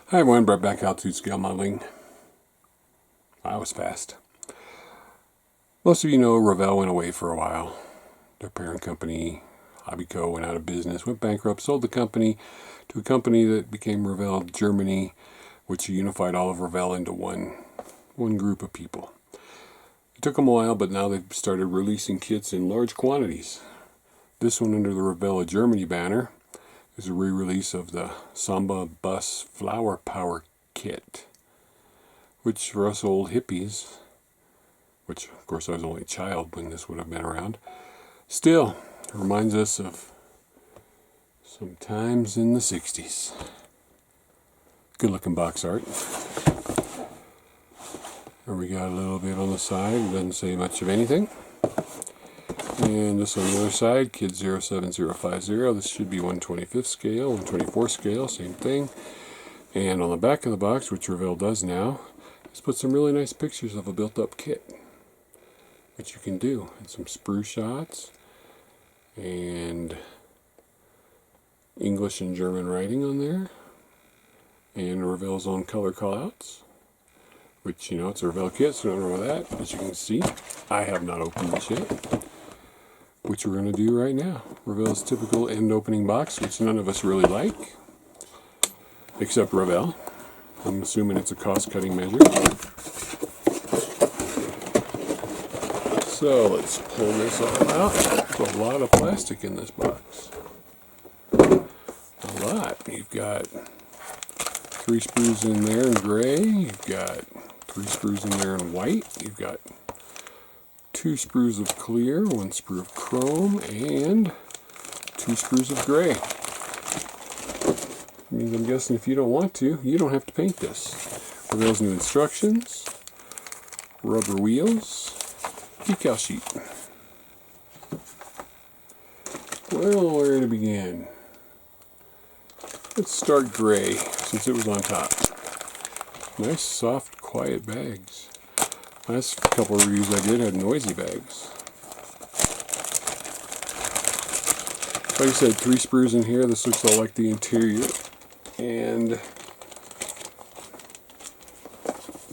Hi everyone, Brett back altitude scale modeling. I was fast. Most of you know Revell went away for a while. Their parent company, Hobbyco, went out of business, went bankrupt, sold the company to a company that became Revell Germany, which unified all of Revell into one group of people. It took them a while, but now they've started releasing kits in large quantities. This one under the Revell Germany banner is a re-release of the Samba Bus Flower Power Kit, which for us old hippies, which of course I was only a child when this would have been around, still reminds us of some times in the 60s. Good looking box art. There we got a little bit on the side, it doesn't say much of anything. And this on the other side, kid 07050, this should be 1/25th scale, 1/24th scale, same thing. And on the back of the box, which Revell does now, is put some really nice pictures of a built-up kit, which you can do, and some sprue shots, and English and German writing on there, and Revell's own color callouts, which, you know, it's a Revell kit, so don't know that. As you can see, I have not opened this yet, which we're going to do right now. Revell's typical end opening box, which none of us really like, except Revell. I'm assuming it's a cost-cutting measure. So let's pull this all out. There's a lot of plastic in this box. A lot. You've got 3 sprues in there in gray. You've got 3 sprues in there in white. You've got 2 sprues of clear, 1 sprue of chrome, and 2 sprues of gray. I mean, I'm guessing if you don't want to, you don't have to paint this. Revell's new instructions, rubber wheels, decal sheet. Well, where to begin? Let's start gray, since it was on top. Nice, soft, quiet bags. Last couple of reviews I did had noisy bags. Like I said, 3 sprues in here. This looks all like the interior and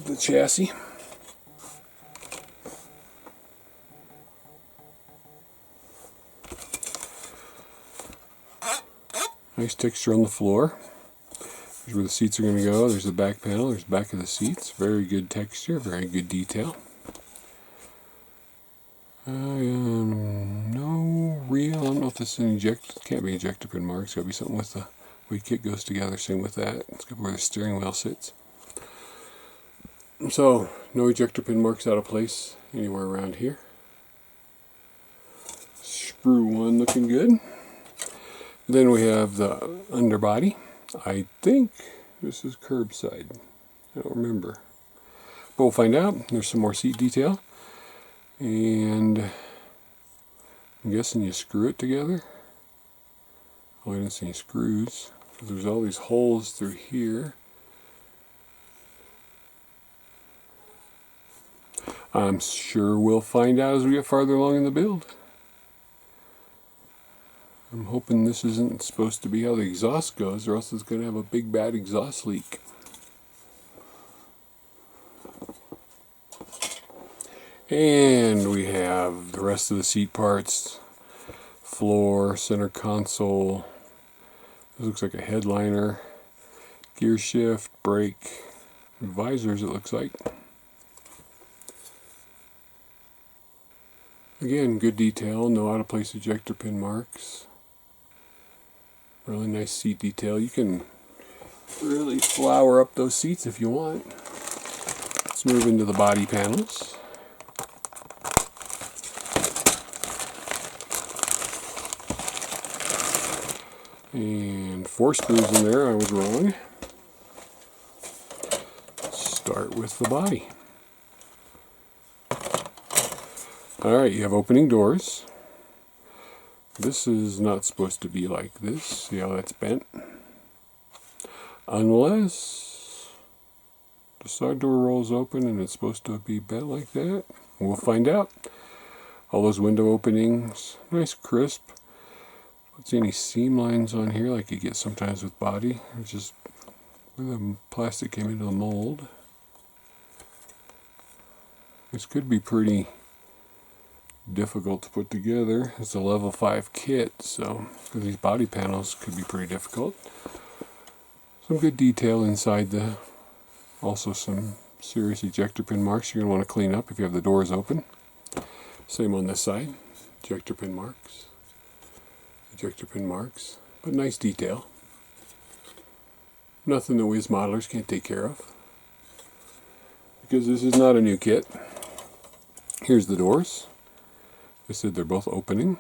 the chassis. Nice texture on the floor. Here's where the seats are going to go. There's the back panel. There's the back of the seats. Very good texture. Very good detail. No real. I don't know if this is an eject. It can't be ejector pin marks. It's got to be something with the way kit goes together. Same with that. It's got where the steering wheel sits. So no ejector pin marks out of place anywhere around here. Sprue one looking good. Then we have the underbody. I think this is curbside. I don't remember. But we'll find out. There's some more seat detail. And I'm guessing you screw it together. Oh, I didn't see any screws. There's all these holes through here. I'm sure we'll find out as we get farther along in the build. I'm hoping this isn't supposed to be how the exhaust goes, or else it's going to have a big bad exhaust leak. And we have the rest of the seat parts, floor, center console. This looks like a headliner, gear shift, brake, visors it looks like. Again, good detail, no out of place ejector pin marks. Really nice seat detail. You can really flower up those seats if you want. Let's move into the body panels. And 4 sprues in there, I was wrong. Let's start with the body. Alright, you have opening doors. This is not supposed to be like this. See how that's bent? Unless the side door rolls open and it's supposed to be bent like that. We'll find out. All those window openings, nice crisp. Don't see any seam lines on here like you get sometimes with body. It's just where the plastic came into the mold. This could be pretty difficult to put together. It's a level 5 kit, so because these body panels could be pretty difficult. Some good detail inside the, also some serious ejector pin marks you're going to want to clean up if you have the doors open. Same on this side, ejector pin marks, but nice detail. Nothing that whiz modelers can't take care of, because this is not a new kit. Here's the doors. I said they're both opening.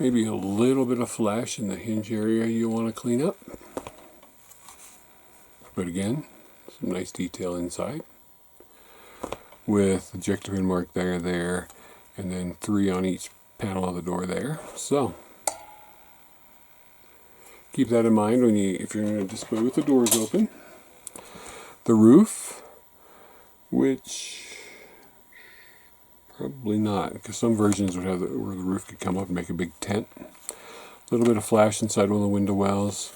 Maybe a little bit of flash in the hinge area you want to clean up. But again, some nice detail inside. With ejector pin mark there, and then 3 on each panel of the door there. So, keep that in mind when if you're going to display with the doors open. The roof, which probably not, because some versions would have where the roof could come up and make a big tent. A little bit of flash inside one of the window wells.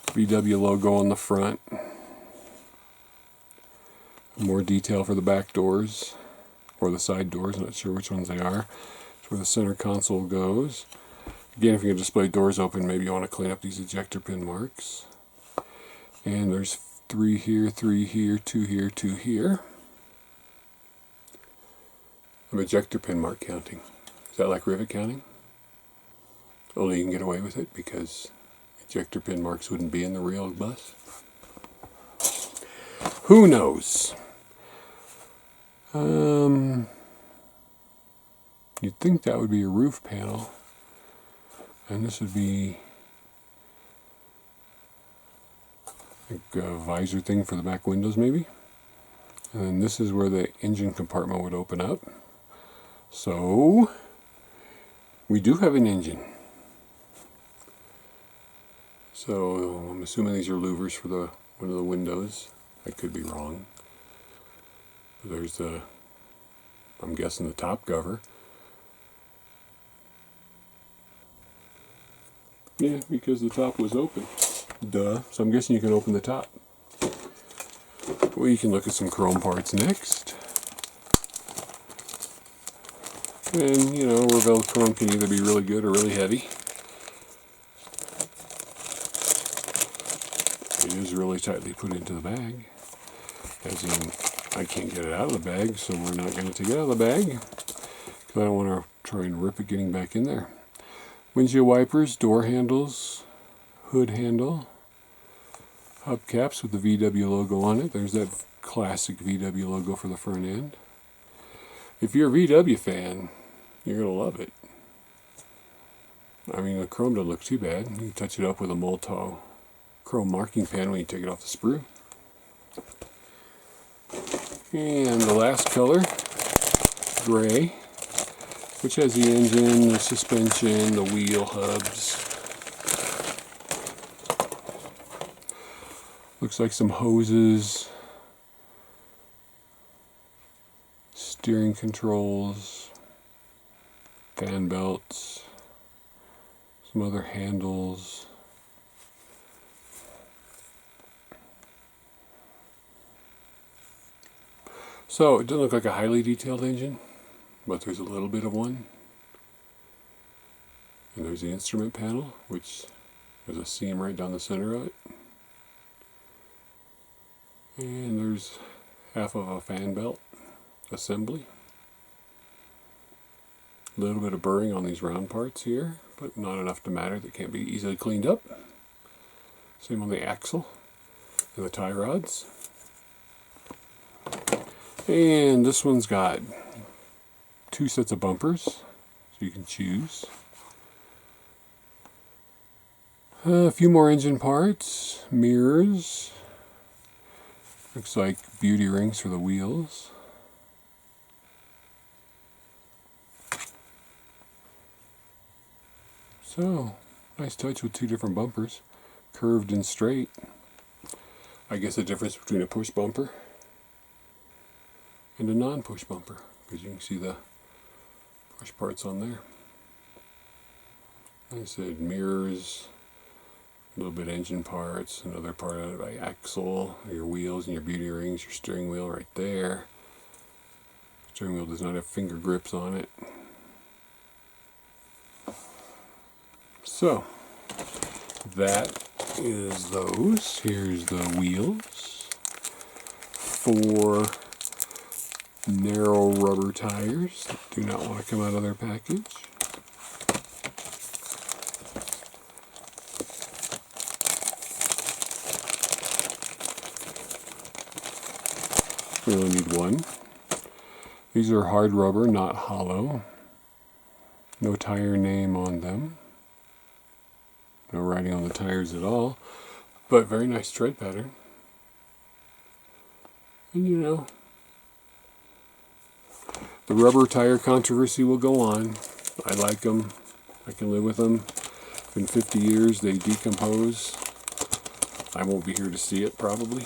VW logo on the front. More detail for the back doors, or the side doors, not sure which ones they are. That's where the center console goes. Again, if you're going to display doors open, maybe you want to clean up these ejector pin marks. And there's 3 here, 3 here, 2 here, 2 here. I'm ejector pin mark counting. Is that like rivet counting? Only you can get away with it because ejector pin marks wouldn't be in the real bus. Who knows? You'd think that would be a roof panel, and this would be like a visor thing for the back windows maybe. And then this is where the engine compartment would open up. So we do have an engine. So I'm assuming these are louvers for one of the windows. I could be wrong. There's I'm guessing the top cover. Yeah, because the top was open. Duh. So I'm guessing you can open the top. We can look at some chrome parts next. And, you know, Revell chrome can either be really good or really heavy. It is really tightly put into the bag. As in, I can't get it out of the bag, so we're not going to take it out of the bag. Because I don't want to try and rip it getting back in there. Windshield wipers, door handles, hood handle, hubcaps with the VW logo on it. There's that classic VW logo for the front end. If you're a VW fan, you're going to love it. I mean, the chrome doesn't look too bad. You can touch it up with a Molto chrome marking pen when you take it off the sprue. And the last color, gray, which has the engine, the suspension, the wheel hubs. Looks like some hoses, steering controls, fan belts, some other handles. So it doesn't look like a highly detailed engine, but there's a little bit of one. And there's the instrument panel, which there's a seam right down the center of it. And there's half of a fan belt assembly. A little bit of burring on these round parts here, but not enough to matter that can't be easily cleaned up. Same on the axle and the tie rods. And this one's got 2 sets of bumpers, so you can choose. A few more engine parts, mirrors. Looks like beauty rings for the wheels. So, nice touch with 2 different bumpers, curved and straight. I guess the difference between a push bumper and a non-push bumper, because you can see the push parts on there. Like I said, mirrors, A little bit engine parts, another part of the axle, your wheels and your beauty rings, your steering wheel right there. Steering wheel does not have finger grips on it. So, that is those. Here's the wheels. 4 narrow rubber tires that do not want to come out of their package. We only need 1. These are hard rubber, not hollow. No tire name on them. No writing on the tires at all. But very nice tread pattern. And you know, the rubber tire controversy will go on. I like them. I can live with them. In 50 years they decompose. I won't be here to see it probably.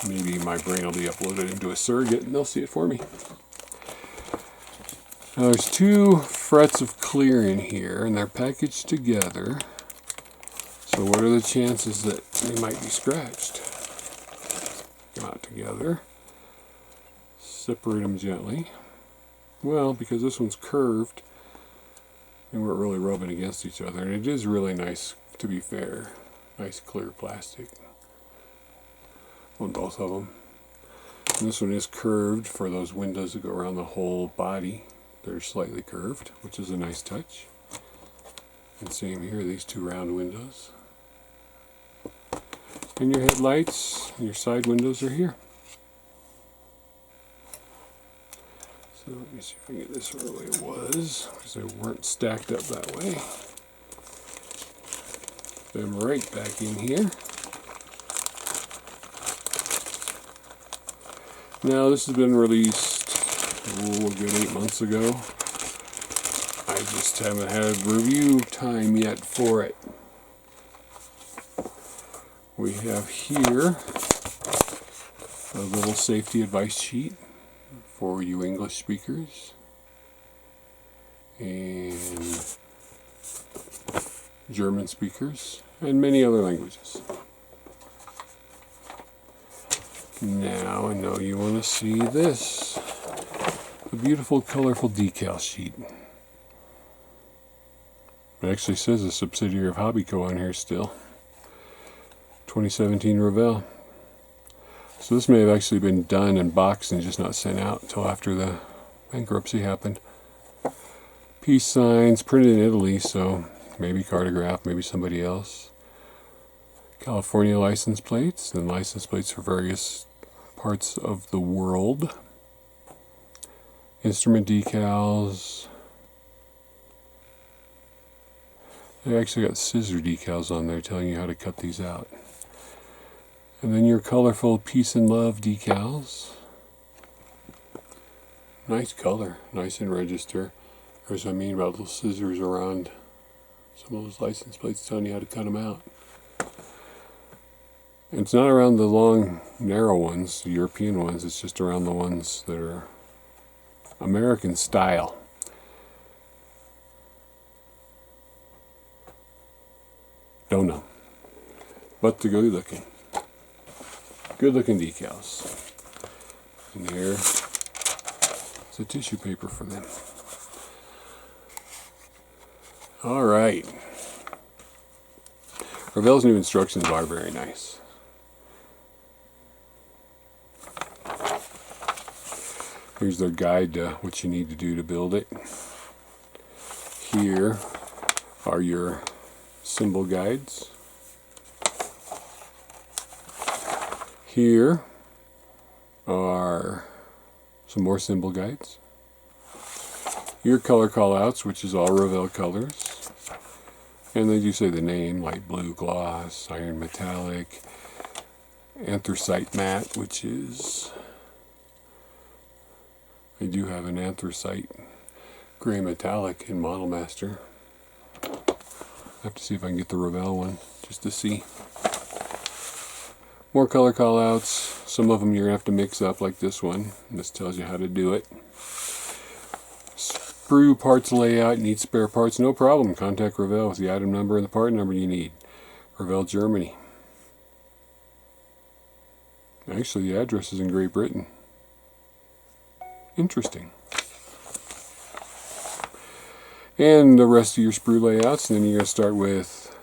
Maybe my brain will be uploaded into a surrogate and they'll see it for me. Now there's 2 frets of clear in here and they're packaged together. So what are the chances that they might be scratched? Come out together. Separate them gently. Well, because this one's curved, they weren't really rubbing against each other. And it is really nice, to be fair. Nice clear plastic on both of them. And this one is curved for those windows that go around the whole body. They're slightly curved, which is a nice touch. And same here, these 2 round windows. And your headlights and your side windows are here. So let me see if I can get this the way it was, because they weren't stacked up that way. Them right back in here. Now this has been released a good 8 months ago. I just haven't had review time yet for it. We have here a little safety advice sheet for you English speakers and German speakers and many other languages. Now I know you want to see this. A beautiful, colorful decal sheet. It actually says a subsidiary of Hobbyco on here still. 2017 Revell. So this may have actually been done and boxed and just not sent out until after the bankruptcy happened. Peace signs printed in Italy, so maybe Cartograph, maybe somebody else. California license plates, and license plates for various parts of the world. Instrument decals. They actually got scissor decals on there telling you how to cut these out. And then your colorful peace and love decals. Nice color, nice and register. There's what I mean about little scissors around some of those license plates telling you how to cut them out. It's not around the long, narrow ones, the European ones, it's just around the ones that are American style. Don't know. But they're good looking. Good looking decals. And here is a tissue paper for them. Alright. Revell's new instructions are very nice. Here's their guide to what you need to do to build it. Here are your symbol guides. Here are some more symbol guides. Your color callouts, which is all Revell colors. And they do say the name, light blue, gloss, iron metallic, anthracite matte, which is... I do have an anthracite gray metallic in Model Master. I have to see if I can get the Revell one, just to see. More color callouts. Some of them you're going to have to mix up, like this one. This tells you how to do it. sprue parts layout, need spare parts, no problem. Contact Revell with the item number and the part number you need. Revell, Germany. Actually, the address is in Great Britain. Interesting. And the rest of your sprue layouts, and then you're going to start with,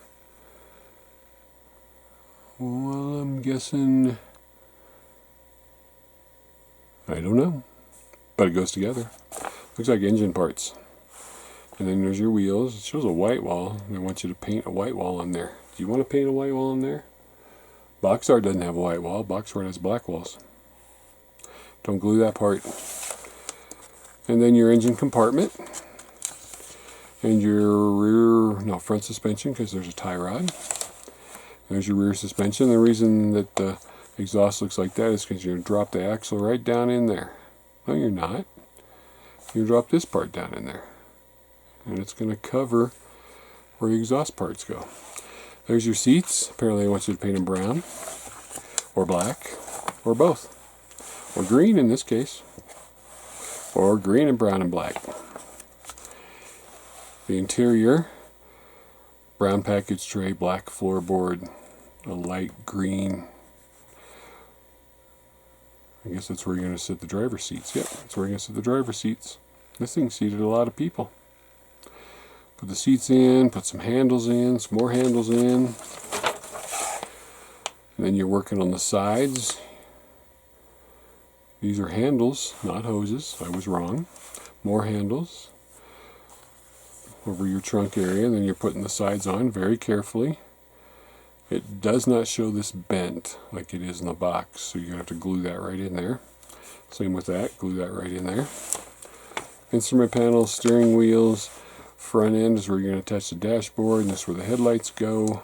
well, I'm guessing, I don't know, but it goes together. Looks like engine parts. And then there's your wheels. It shows a white wall. They want you to paint a white wall on there. Do you want to paint a white wall on there? Box art doesn't have a white wall. Box art has black walls. Don't glue that part. And then your engine compartment. And your front suspension, because there's a tie rod. There's your rear suspension. The reason that the exhaust looks like that is because you're going to drop the axle right down in there. No, you're not. You drop this part down in there. And it's going to cover where your exhaust parts go. There's your seats. Apparently they want you to paint them brown, or black, or both. Or green in this case. Or green and brown and black. The interior, brown package tray, black floorboard, a light green. I guess that's where you're going to sit the driver's seats. Yep, that's where you're going to sit the driver's seats. This thing seated a lot of people. Put the seats in, put some handles in, some more handles in. And then you're working on the sides. These are handles, not hoses. I was wrong. More handles over your trunk area. And then you're putting the sides on very carefully. It does not show this bent like it is in the box, so you're going to have to glue that right in there. Same with that, glue that right in there. Instrument panels, steering wheels, front end is where you're going to attach the dashboard, and this is where the headlights go.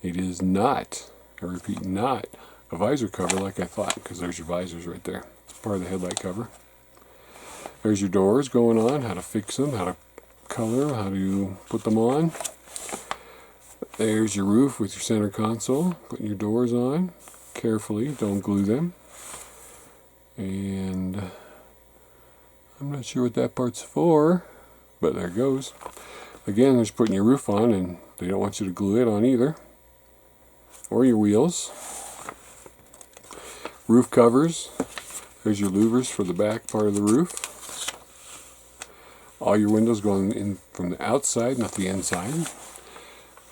It is not, I repeat, not a visor cover like I thought, because there's your visors right there. It's part of the headlight cover. There's your doors going on, how to fix them, how to color, how to put them on. There's your roof with your center console, putting your doors on carefully, don't glue them. And I'm not sure what that part's for, but there it goes. Again, there's putting your roof on, and they don't want you to glue it on either. Or your wheels. Roof covers. There's your louvers for the back part of the roof. All your windows going in from the outside, not the inside,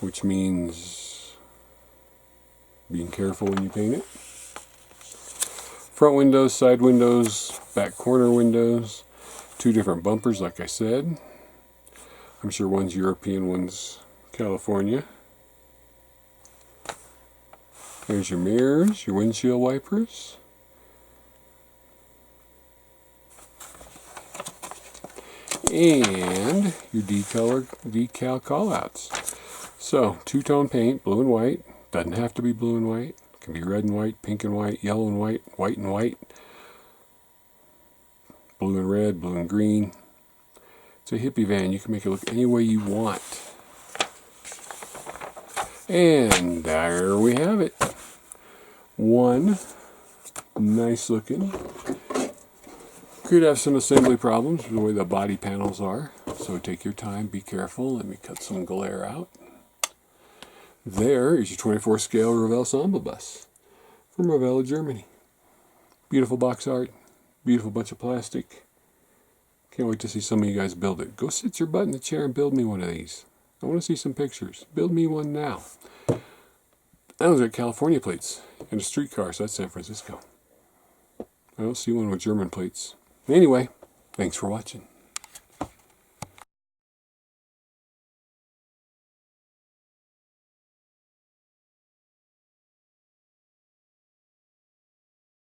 which means being careful when you paint it. Front windows, side windows, back corner windows, two different bumpers like I said. I'm sure one's European, one's California. There's your mirrors, your windshield wipers. And your decal callouts. So, two-tone paint, blue and white. Doesn't have to be blue and white. It can be red and white, pink and white, yellow and white, white and white, blue and red, blue and green. It's a hippie van. You can make it look any way you want. And there we have it. One nice looking. Could have some assembly problems with the way the body panels are. So take your time, be careful. Let me cut some glare out. There is your 24 scale Revell Samba bus from Revell, Germany. Beautiful box art, beautiful bunch of plastic. Can't wait to see some of you guys build it. Go sit your butt in the chair and build me one of these. I want to see some pictures. Build me one now. I was at California plates and a streetcar, so that's San Francisco. I don't see one with German plates. Anyway, thanks for watching.